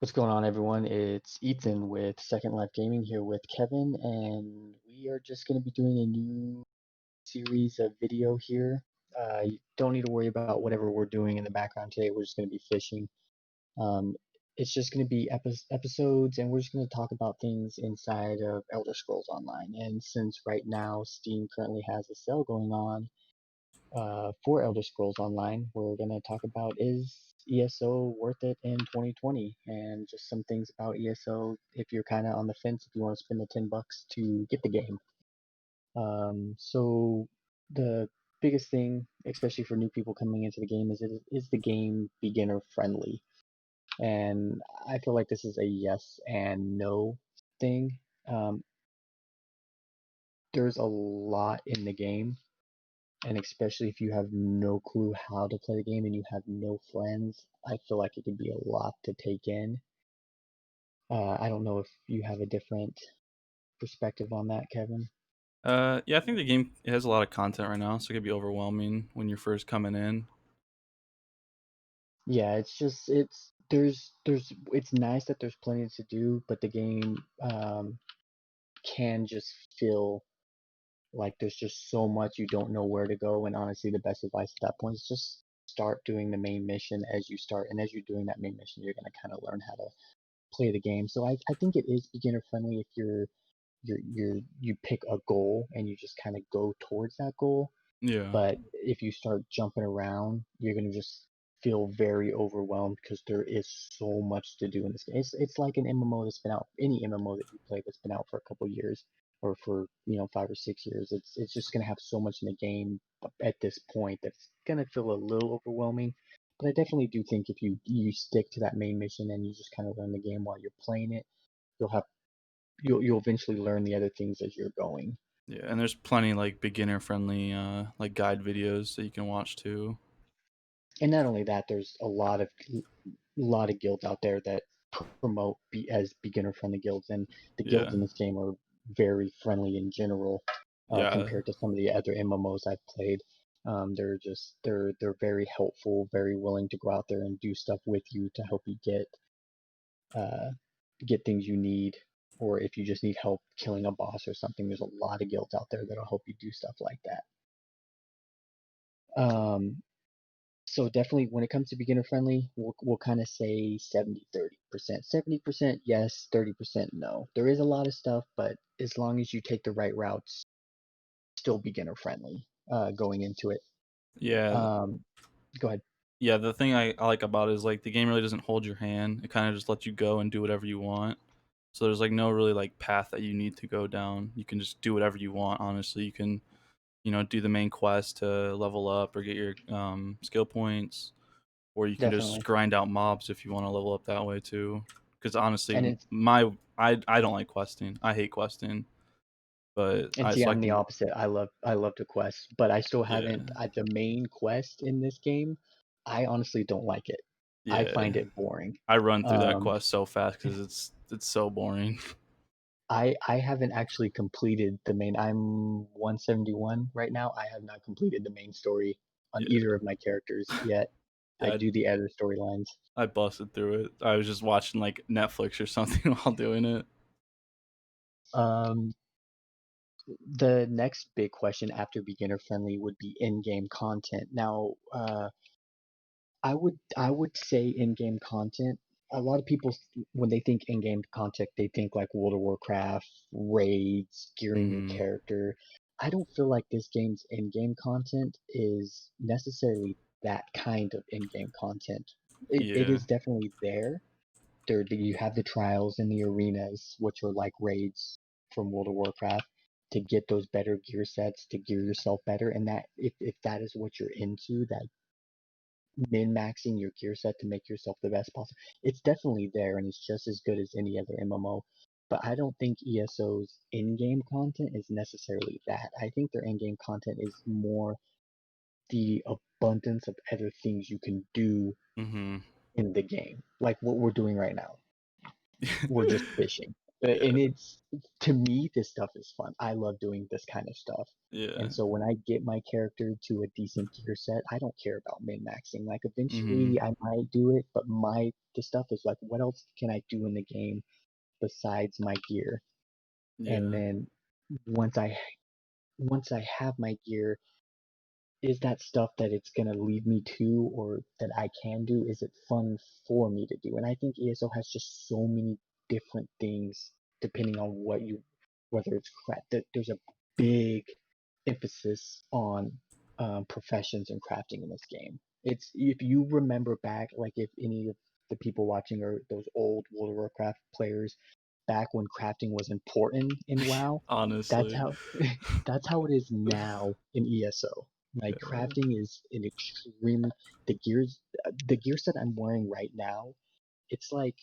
What's going on, everyone? It's Ethan with Second Life Gaming here with Kevin, and we are just going to be doing a new series of video here. You don't need to worry about whatever we're doing in the background today. We're just going to be fishing. Um, it's just going to be episodes, and we're just going to talk about things inside of Elder Scrolls Online. And since right now Steam currently has a sale going on, for Elder Scrolls Online, we're going to talk about is ESO worth it in 2020 and just some things about ESO if you're kind of on the fence, if you want to spend the $10 to get the game. So the biggest thing, especially for new people coming into the game, is the game beginner friendly? And I feel like this is a yes and no thing. Um, there's a lot in the game, and especially if you have no clue how to play the game and you have no friends, I feel like it could be a lot to take in. I don't know if you have a different perspective on that, Kevin. Yeah, I think the game it has a lot of content right now, so it could be overwhelming when you're first coming in. Yeah, it's just it's nice that there's plenty to do, but the game can just feel like there's just so much you don't know where to go. And honestly, the best advice at that point is just start doing the main mission as you start, and as you're doing that main mission, you're gonna kind of learn how to play the game. So I think it is beginner friendly if you pick a goal and you just kind of go towards that goal. Yeah, But if you start jumping around, you're gonna just feel very overwhelmed because there is so much to do in this game. It's like an MMO that's been out, any MMO that you play that's been out for a couple years or for 5 or 6 years. It's just gonna have so much in the game at this point that's gonna feel a little overwhelming. But I definitely do think if you stick to that main mission and you just kind of learn the game while you're playing it, you'll have you'll eventually learn the other things as you're going. yeah, and there's plenty like beginner friendly like guide videos that you can watch too. And not only that, there's a lot of guilds out there that promote as beginner friendly guilds, and the guilds Yeah, in this game are very friendly in general yeah, compared to some of the other MMOs I've played. They're very helpful, very willing to go out there and do stuff with you to help you uh, get things you need, or if you just need help killing a boss or something. There's a lot of guilds out there that'll help you do stuff like that. So definitely when it comes to beginner friendly, we'll kind of say 70-30%. 70% yes, 30% no. There is a lot of stuff, but as long as you take the right routes, still beginner friendly going into it. yeah, Um, Go ahead. yeah. The thing I like about it is like the game really doesn't hold your hand. It kind of just lets you go and do whatever you want. So there's like no really like path that you need to go down. You can just do whatever you want. Honestly, you can do the main quest to level up or get your skill points, or you can just Definitely. grind out mobs if you want to level up that way too. Because honestly, And it's I don't like questing. I hate questing, but and I see, so I I'm the can opposite. I love to quest, but I still haven't. yeah The main quest in this game, I honestly don't like it. I yeah find it boring. I run through that Um, quest so fast because it's so boring. I haven't actually completed the main. I'm 171 right now. I have not completed the main story on Yeah, either of my characters yet. I yeah. do the other storylines. I busted through it. I was just watching like Netflix or something while doing it. Um, the next big question after beginner friendly would be in-game content. Now, I would say in-game content. A lot of people, when they think in-game content, they think like World of Warcraft, raids, gearing your Hmm. character. I don't feel like this game's in-game content is necessarily that kind of in-game content. It Yeah. is definitely there. You have the trials in the arenas, which are like raids from World of Warcraft, to get those better gear sets, to gear yourself better. And that if that is what you're into, that min-maxing your gear set to make yourself the best possible. It's definitely there and it's just as good as any other MMO. But I don't think ESO's in-game content is necessarily that. I think their in-game content is more the abundance of other things you can do Hmm. in the game. Like what we're doing right now. We're just fishing. And Yeah. it's to me, this stuff is fun. I love doing this kind of stuff. Yeah. And so when I get my character to a decent gear set, I don't care about min-maxing. Like Mhm. eventually I might do it, but the stuff is like, what else can I do in the game besides my gear? And Yeah. then once I once I have my gear, is that stuff that it's gonna lead me to or that I can do? Is it fun for me to do? And I think ESO has just so many different things depending on whether it's craft. There's a big emphasis on professions and crafting in this game. It's if you remember back, like if any of the people watching are those old World of Warcraft players, back when crafting was important in WoW, that's Honestly. how that's how it is now in ESO. Like Yeah. crafting is an extreme the gear set I'm wearing right now, it's like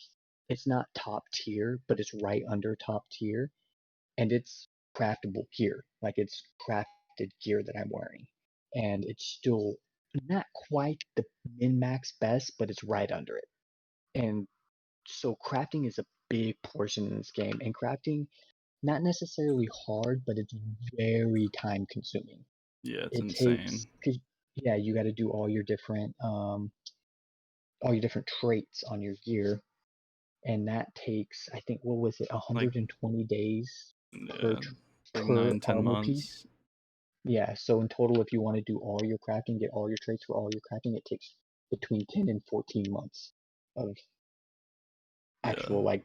it's not top tier, but it's right under top tier and it's craftable gear. Like it's crafted gear that I'm wearing. And it's still not quite the min max best, but it's right under it. And so crafting is a big portion in this game. And crafting not necessarily hard, but it's very time consuming. Yeah, it's It insane. takes, cause yeah, you got to do all your different traits on your gear, and that takes, I think, what was it, Like 120 days per yeah, like per 9, 10 armor piece. months. Yeah, so in total, if you want to do all your crafting, get all your traits for all your crafting, it takes between 10 and 14 months of Yeah. actual like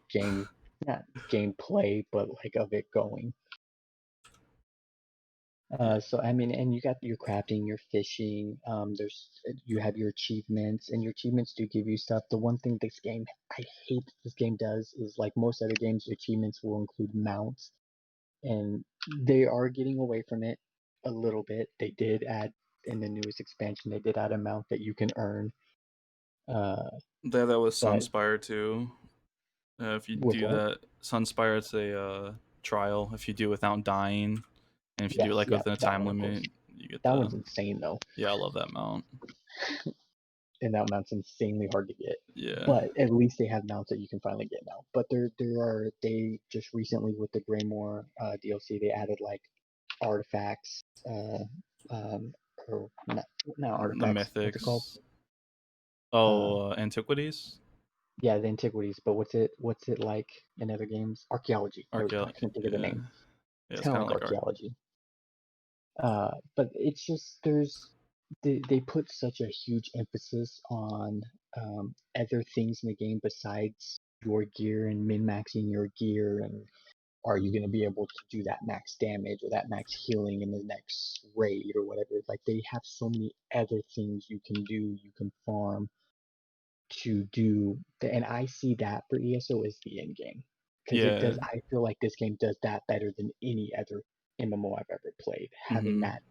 not gameplay, but like of it going. Yeah. So I mean, and you got your crafting, your fishing. You have your achievements, and your achievements do give you stuff. The one thing I hate that this game does is like most other games, achievements will include mounts, and they are getting away from it a little bit. They did add in the newest expansion, they did add a mount that you can earn. Uh, That was but Sunspire too. If you with do what? that, Sunspire, it's a trial. If you do it without dying, and if you do it Yes, like yeah, within a that time one, of course. limit, you get That the. one's insane though. Yeah, I love that mount. And that mount's insanely hard to get. Yeah. But at least they have mounts that you can finally get now. But they just recently with the Greymoor DLC they added like artifacts, um, or not The artifacts. What's it called? mythics. Uh, Oh, antiquities. yeah, the antiquities. But what's it like in other games? Archaeology. There we go. I Archaeology. couldn't think of the Yeah. name. Yeah, It's it's kind of kind of like like art. archaeology. But it's just they put such a huge emphasis on other things in the game besides your gear and min-maxing your gear and are you going to be able to do that max damage or that max healing in the next raid or whatever. Like they have so many other things you can do, you can farm to do, and I see that for ESO as the end game because it Yeah. does. I feel like this game does that better than any other MMO I've ever played, having Mm-hmm. that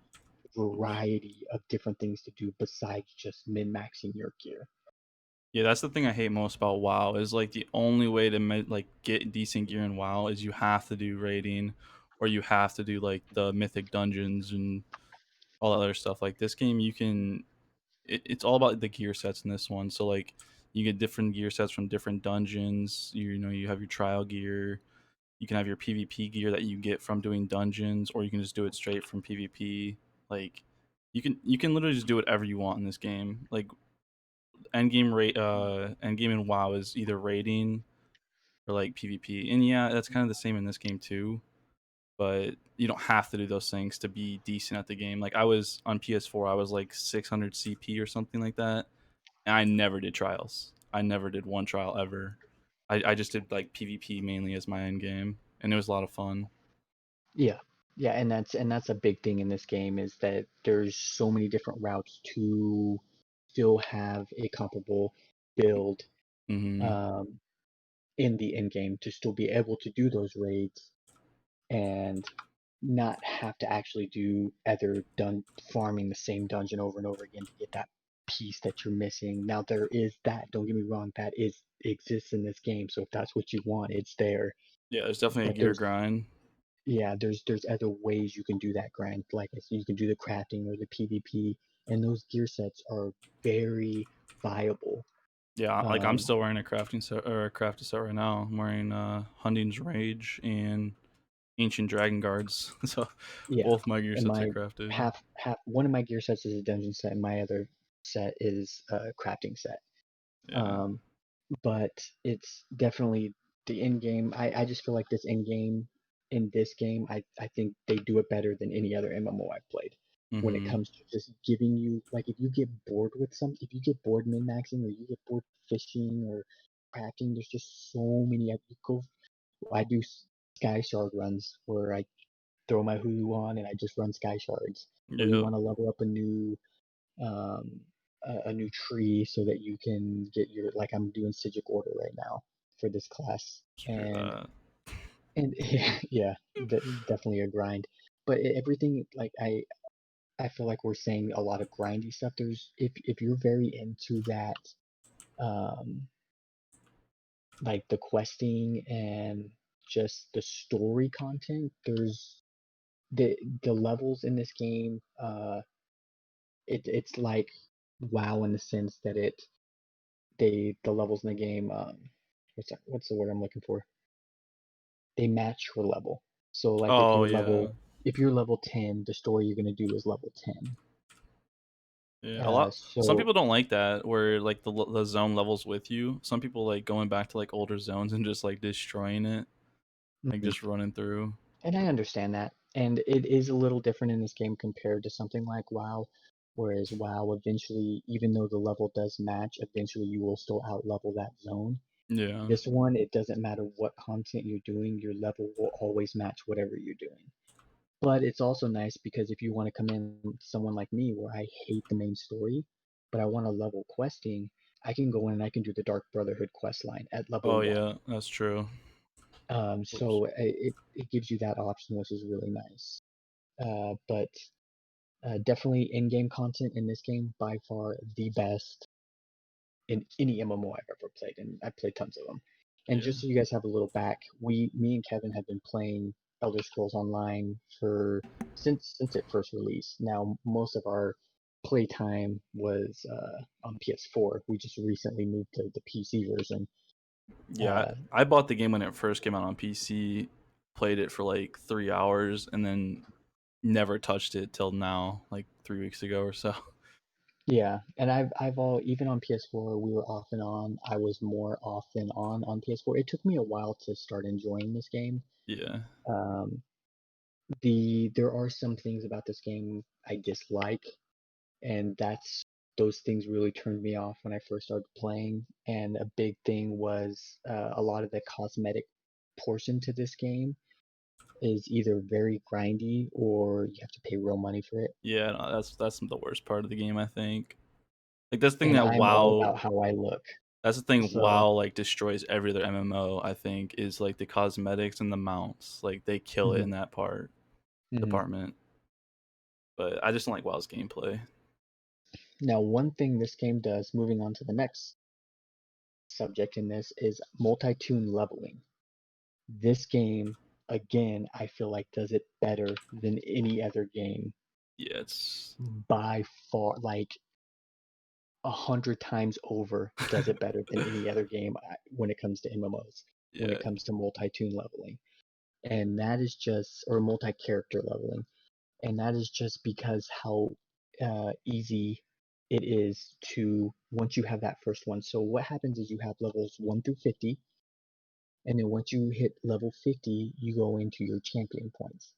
variety of different things to do besides just min-maxing your gear. Yeah, that's the thing I hate most about WoW is like the only way to like get decent gear in WoW is you have to do raiding, or you have to do like the mythic dungeons and all that other stuff. Like this game, you can it's all about the gear sets in this one. So like you get different gear sets from different dungeons. You know you have your trial gear. You can have your PvP gear that you get from doing dungeons, or you can just do it straight from PvP. Like you can literally just do whatever you want in this game. Like endgame in WoW is either raiding or like PvP. And yeah, that's kind of the same in this game too. But you don't have to do those things to be decent at the game. Like I was on PS4, I was like 600 CP or something like that, and I never did trials. I never did one trial ever. I just did like PvP mainly as my end game, and it was a lot of fun. Yeah, yeah, and that's a big thing in this game is that there's so many different routes to still have a comparable build Hmm. um, in the end game to still be able to do those raids and not have to actually do other dun farming the same dungeon over and over again to get that piece that you're missing. Now there is that, don't get me wrong, that is exists in this game. So if that's what you want, it's there. Yeah, there's definitely a But gear grind. there's other ways you can do that grind. Like I said, you can do the crafting or the PvP, and those gear sets are very viable. Yeah, like I'm Um, still wearing a crafting set or a crafted set right now. I'm wearing Hunting's Rage and Ancient Dragon Guards. So yeah, both my gear and sets are my crafted. half one of my gear sets is a dungeon set, and my other set is a crafting set. Yeah. Um, but it's definitely the end game. I just feel like this end game in this game, I think they do it better than any other MMO I've played when it Mhm. comes to just giving you like if you get bored with something, if you get bored min maxing or you get bored fishing or crafting, there's just so many. You go, I do sky shard runs where I throw my Hulu on and I just run sky shards. Or you Yep. want to level up um, a new tree so that you can get your like I'm doing Sigic order right now for this class, Screw that. and yeah, definitely a grind. But everything like I feel like we're saying a lot of grindy stuff. There's if you're very into that, um, like the questing and just the story content. There's the levels in this game. It's like WoW in the sense that the levels in the game what's the word I'm looking for? They match your level. So like Oh yeah. if you're level 10, the story you're gonna do is level 10. Yeah, a lot. Some So people don't like that where like the zone levels with you. Some people like going back to like older zones and just like destroying it, like mhm. just running through. And I understand that. And it is a little different in this game compared to something like WoW. Whereas WoW eventually, even though the level does match, eventually you will still out level that zone. Yeah. This one, it doesn't matter what content you're doing, your level will always match whatever you're doing. But it's also nice because if you want to come in someone like me where I hate the main story, but I want to level questing, I can go in and I can do the Dark Brotherhood quest line at level Oh one. yeah, that's true. Oops. So it gives you that option, which is really nice. But definitely in-game content in this game by far the best in any MMO I've ever played, and I've played tons of them. And Yeah. just so you guys have a little back, me and Kevin have been playing Elder Scrolls Online for since it first released. Now most of our playtime was on PS4. We just recently moved to the PC version. Yeah, Uh, I bought the game when it first came out on PC, played it for like 3 hours, and then never touched it till now, like 3 weeks ago or so. yeah, and I've all even on PS4 we were off and on. I was more off than on PS4. It took me a while to start enjoying this game. Yeah. Um, there are some things about this game I dislike, and those things really turned me off when I first started playing. And a big thing was a lot of the cosmetic portion to this game is either very grindy or you have to pay real money for it. Yeah, no, that's the worst part of the game, I think. Like that's the thing And that I'm all WoW about how I look. that's the thing So, WoW like destroys every other MMO, I think, is like the cosmetics and the mounts. Like they kill it mhm, in that part mhm. department. But I just don't like WoW's gameplay. Now, one thing this game does, moving on to the next subject in this, is multi-toon leveling. This game, again, I feel like does it better than any other game Yeah, it's by far, like 100 times over, does it better than any other game when it comes to MMOs, when it yeah. comes to multi-toon leveling. And that is just, or multi-character leveling. And that is just because how easy it is to once you have that first one. So what happens is you have levels 1 through 50, and then once you hit level 50, you go into your champion points.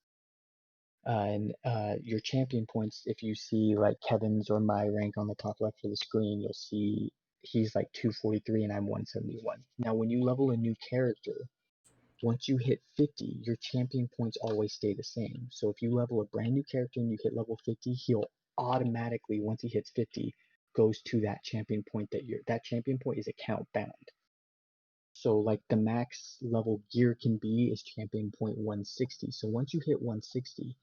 And your champion points, if you see like Kevin's or my rank on the top left of the screen, you'll see he's like 243 and I'm 171. Now, when you level a new character, once you hit 50, your champion points always stay the same. So if you level a brand new character and you hit level 50, he'll automatically, once he hits 50, goes to that champion point that champion point is account bound. So like the max level gear can be is champion point 160. So once you hit 160,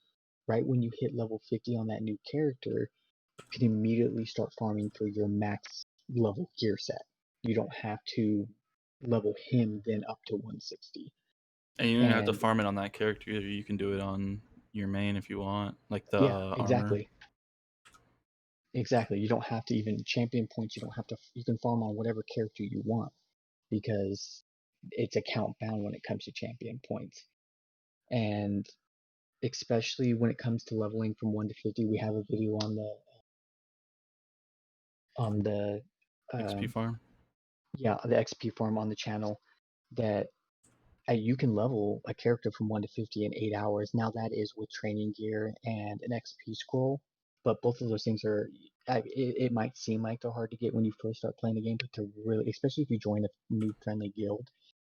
right when you hit level 50 on that new character, you can immediately start farming for your max level gear set. You don't have to level him then up to 160. And you don't even have to And farm it on that character either. You can do it on your main if you want, like the yeah, armor. exactly. exactly. You don't have to even champion points. You don't have to. You can farm on whatever character you want because it's account bound when it comes to champion points. And especially when it comes to leveling from 1 to 50, we have a video on the XP um, farm. yeah, the XP farm on the channel that you can level a character from 1 to 50 in 8 hours. Now that is with training gear and an XP scroll, but both of those things are. It might seem like they're hard to get when you first start playing the game, but to really, especially if you join a new friendly guild,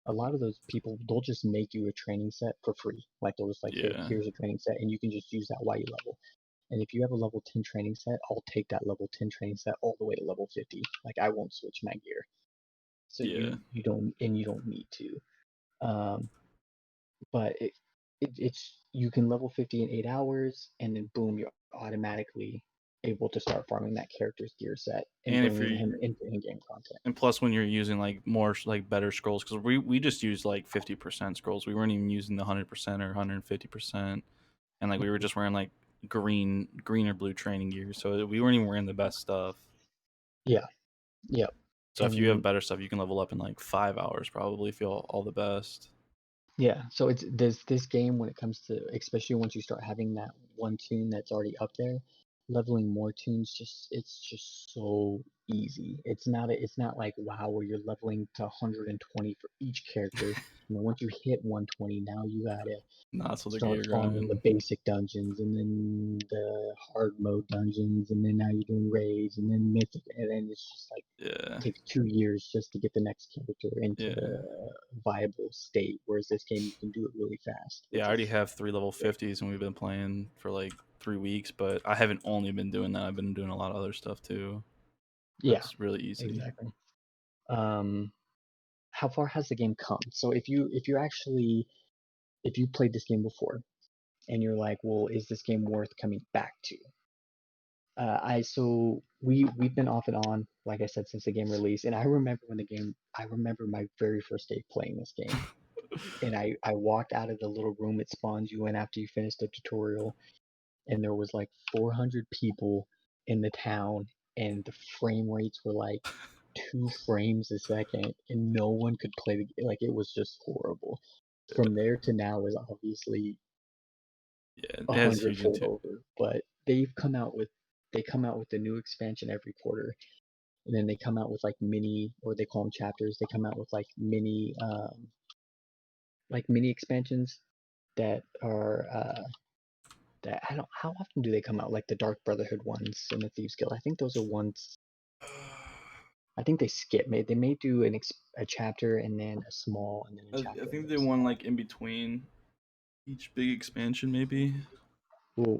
a lot of those people they'll just make you a training set for free. Like they'll just like, hey, Yeah, here's a training set, and you can just use that while you level. And if you have a level 10 training set, I'll take that level 10 training set all the way to level 50. Like I won't switch my gear. So yeah. you don't need to. Um, but it's you can level 50 in 8 hours, and then boom, you're automatically able to start farming that character's gear set and And if bringing you're him into in-game content. and plus when you're using like more like better scrolls, because we just used like 50% scrolls. We weren't even using the 100% or 150%, and like we were just wearing like green or blue training gear, so we weren't even wearing the best stuff. Yeah, yeah, So if you have and better stuff, you can level up in like 5 hours probably if you all the best. yeah. So it's this game when it comes to especially once you start having that one tune that's already up there, leveling more tunes it's just so easy. It's not like WoW where you're leveling to 120 for each character. You know, once you hit 120, now you gotta Not with the start gear farming the grind. basic dungeons and then the hard mode dungeons and then now you're doing raids and then mythic and then it's just like Yeah, takes 2 years just to get the next character into yeah, a viable state. Whereas this game you can do it really fast, yeah. I which already is have three level great. 50s, and we've been playing for like 3 weeks. But I haven't only been doing that. I've been doing a lot of other stuff too. Yeah, That's really easy. exactly. Um, how far has the game come? So if you actually if you played this game before and you're like, well, is this game worth coming back to? I so we've been off and on, like I said, since the game release, and I remember my very first day playing this game, and I walked out of the little room it spawns you in after you finish the tutorial, and there was like 400 people in the town, and the frame rates were like 2 frames a second, and no one could play the game. Like it was just horrible. From there to now is obviously Yeah, a it has huge hundredfold into. over, but they come out with a new expansion every quarter, and then they come out with like mini or they call them chapters. They come out with like mini expansions that are that I don't how often do they come out like the Dark Brotherhood ones and the Thieves Guild. I think those are ones I think they skip. They may do a chapter and then a small and then a I chapter and think then they a won small. like in between each big expansion, maybe. Well,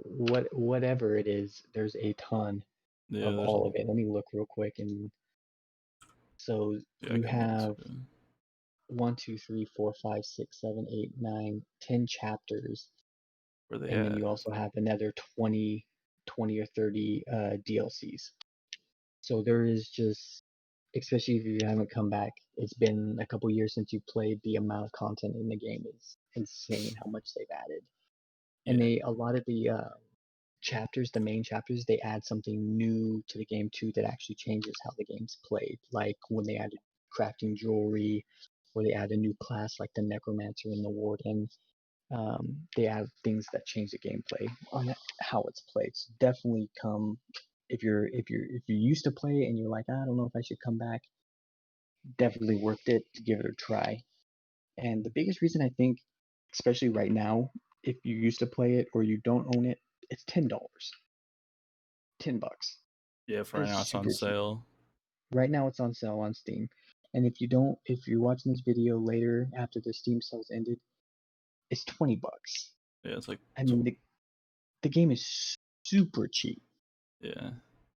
whatever it is, there's a ton Yeah, of there's a. all of it. Let me look real quick and so Yeah, I you got one have too. one, two, three, four, five, six, seven, eight, nine, 10 chapters, Where they and then at? you also have another 20 or 30 DLCs. So there is just, especially if you haven't come back, it's been a couple years since you played. The amount of content in the game is insane. How much they've added, and Yeah, a lot of the chapters, the main chapters, they add something new to the game too that actually changes how the game's played. Like when they added crafting jewelry, or they add a new class like the necromancer and the warden. They add things that change the gameplay on how it's played. So definitely come if you used to play it and you're like, I don't know if I should come back. Definitely worth it to give it a try. And the biggest reason I think, especially right now, if you used to play it or you don't own it, it's $10. $10. yeah. For right It's now, it's on super cheap. sale. Right now it's on sale on Steam. And if you're watching this video later after the Steam sales ended, it's $20. Yeah, it's like. I mean the game is super cheap Yeah.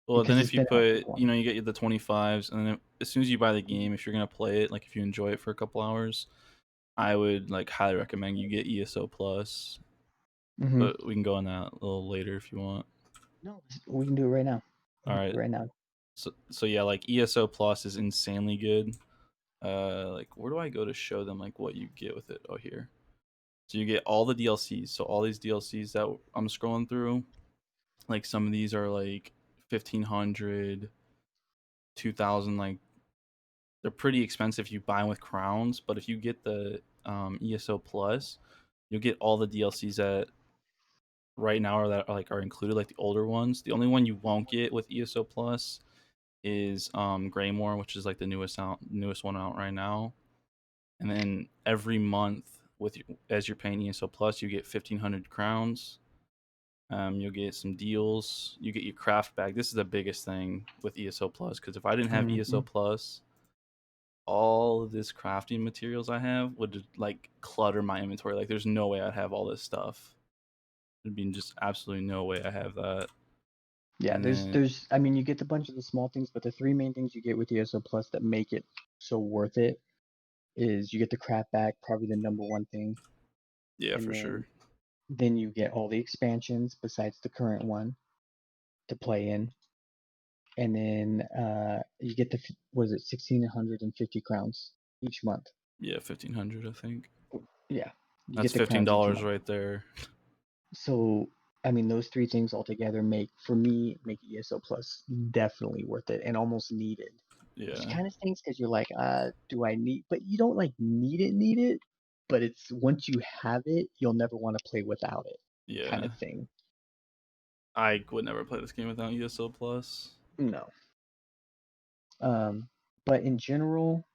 Well, then because it's if you been out put, for you long. know, you get the 25s, and then as soon as you buy the game, if you're gonna play it, like if you enjoy it for a couple hours, I would like highly recommend you get ESO Plus. Hmm. But we can go on that a little later if you want. No, we can do it right now. We All can do right. it right now. So yeah, like ESO Plus is insanely good. Like where do I go to show them like what you get with it? Oh, here. So you get all the DLCs. So all these DLCs that I'm scrolling through, like some of these are like 1500, 2000. Like they're pretty expensive if you buy them with crowns, but if you get the ESO Plus, you'll get all the DLCs that right now are that are included, like the older ones. The only one you won't get with ESO Plus is Greymoor, which is like the newest one out right now. And then every month as you're paying ESO Plus, you get 1500 crowns. You'll get some deals. You get your craft bag. This is the biggest thing with ESO Plus, because if I didn't have ESO Hmm. Plus, all of this crafting materials I have would like clutter my inventory. Like there's no way I'd have all this stuff. There'd be just absolutely no way I have that. Yeah, And then there's I mean you get a bunch of the small things, but the three main things you get with ESO Plus that make it so worth it is you get the crap back, probably the number one thing, yeah, and for sure. then you get all the expansions besides the current one to play in, and then you get the was it 1,650 crowns each month. Yeah, 1500 I think. Yeah, you That's get the fifteen crowns each dollars month. right there. So I mean those three things altogether make for me make ESO Plus definitely worth it and almost needed. Which Yeah, kind of stinks because you're like, do I need? But you don't like need it. But it's once you have it, you'll never want to play without it, kind yeah. of thing. I would never play this game without ESO Plus. No. Um, but in general,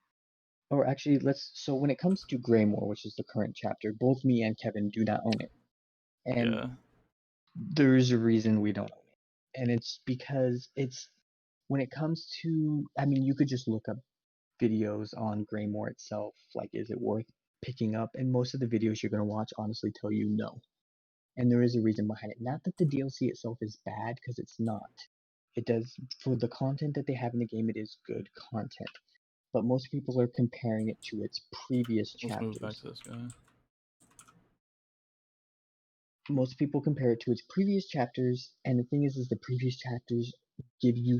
or actually, let's. So when it comes to Greymoor, which is the current chapter, both me and Kevin do not own it, and Yeah. there's a reason we don't own it, and it's because it's when it comes to. I mean, you could just look up videos on Greymoor itself, like is it worth picking up? And most of the videos you're going to watch honestly tell you no. And there is a reason behind it. Not that the DLC itself is bad, because it's not. It does, for the content that they have in the game, it is good content. But most people are comparing it to its previous Let's move back to chapters. this guy. Most people compare it to its previous chapters, and the thing is the previous chapters give you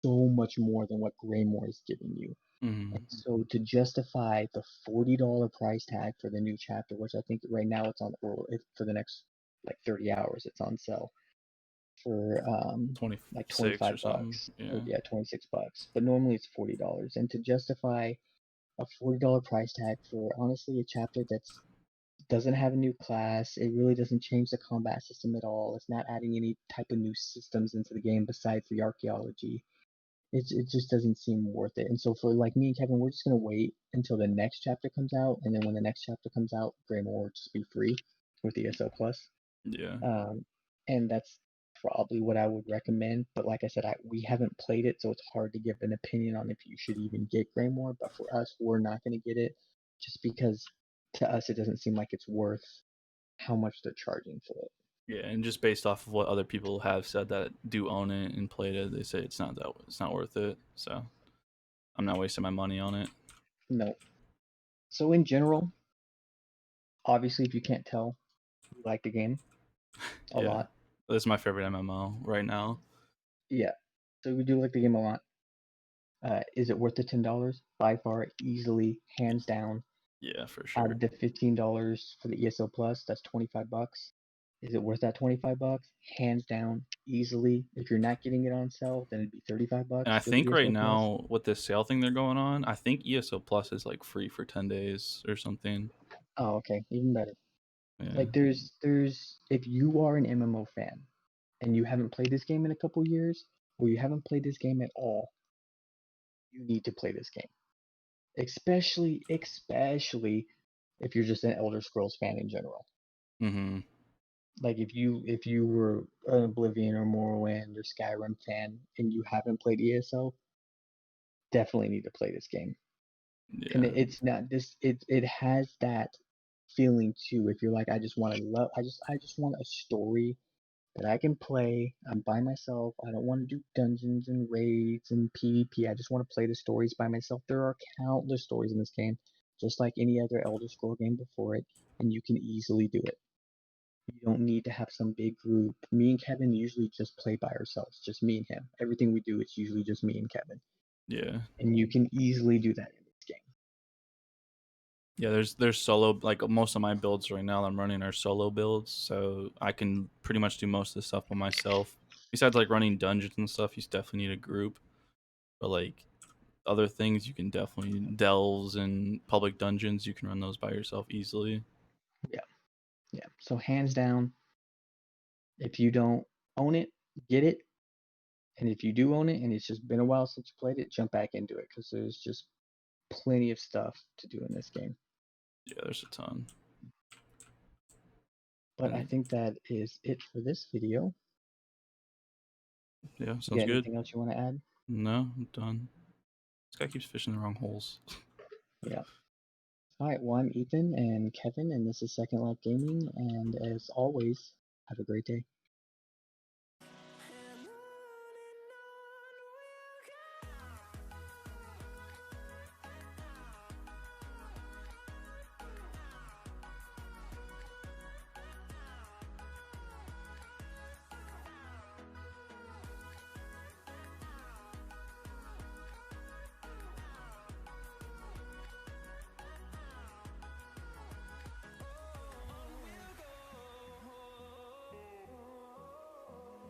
so much more than what Greymoor is giving you. And Mm-hmm. so to justify the $40 price tag for the new chapter, which I think right now it's on, or for the next like 30 hours, it's on sale for like 26 or 25 something. bucks or Yeah. yeah, 26 bucks. But normally it's $40. And to justify a $40 price tag for honestly a chapter that's doesn't have a new class, it really doesn't change the combat system at all. It's not adding any type of new systems into the game besides the archaeology. It just doesn't seem worth it. And so for like me and Kevin, we're just gonna wait until the next chapter comes out, and then when the next chapter comes out, Greymoor will just be free with the ESO Plus. Yeah. Um, and that's probably what I would recommend. But like I said, we haven't played it, so it's hard to give an opinion on if you should even get Greymoor. But for us, we're not gonna get it just because to us it doesn't seem like it's worth how much they're charging for it. Yeah, and just based off of what other people have said that do own it and played it, they say it's not worth it. So I'm not wasting my money on it. No. So in general, obviously, if you can't tell, we like the game a Yeah, lot. this is my favorite MMO right now. Yeah. So we do like the game a lot. Is it worth the $10? By far, easily, hands down. Yeah, for Out sure. of the $15 for the ESO Plus, that's 25 bucks. Is it worth that 25 bucks? Hands down, easily. If you're not getting it on sale, then it'd be 35 And bucks I for the think right ESO Plus. now with this sale thing they're going on, I think ESO Plus is like free for 10 days or something. Oh, okay, even better. Yeah. Like there's if you are an MMO fan and you haven't played this game in a couple years, or you haven't played this game at all, you need to play this game. Especially if you're just an Elder Scrolls fan in general. Mhm. Like if you were an Oblivion or Morrowind or Skyrim fan and you haven't played ESO, definitely need to play this game. And Yeah. it's not this it has that feeling too. If you're like I just want a story that I can play. I'm by myself. I don't want to do dungeons and raids and PvP. I just want to play the stories by myself. There are countless stories in this game, just like any other Elder Scroll game before it, and you can easily do it. You don't need to have some big group. Me and Kevin usually just play by ourselves, just me and him. Everything we do, it's usually just me and Kevin, Yeah. and you can easily do that in this game. Yeah, there's solo, like most of my builds right now I'm running are solo builds, so I can pretty much do most of the stuff by myself. Besides like running dungeons and stuff, you definitely need a group. But like other things, you can definitely delves and public dungeons. You can run those by yourself easily. Yeah, yeah. So hands down, if you don't own it, get it. And if you do own it and it's just been a while since you played it, jump back into it because there's just plenty of stuff to do in this game. Yeah, there's a ton. But I And think that is it for this video. yeah, You got sounds good. anything else you want to add? No, I'm done. This guy keeps fishing the wrong holes. Yeah. All right. Well, I'm Ethan and Kevin, and this is Second Life Gaming. And as always, have a great day.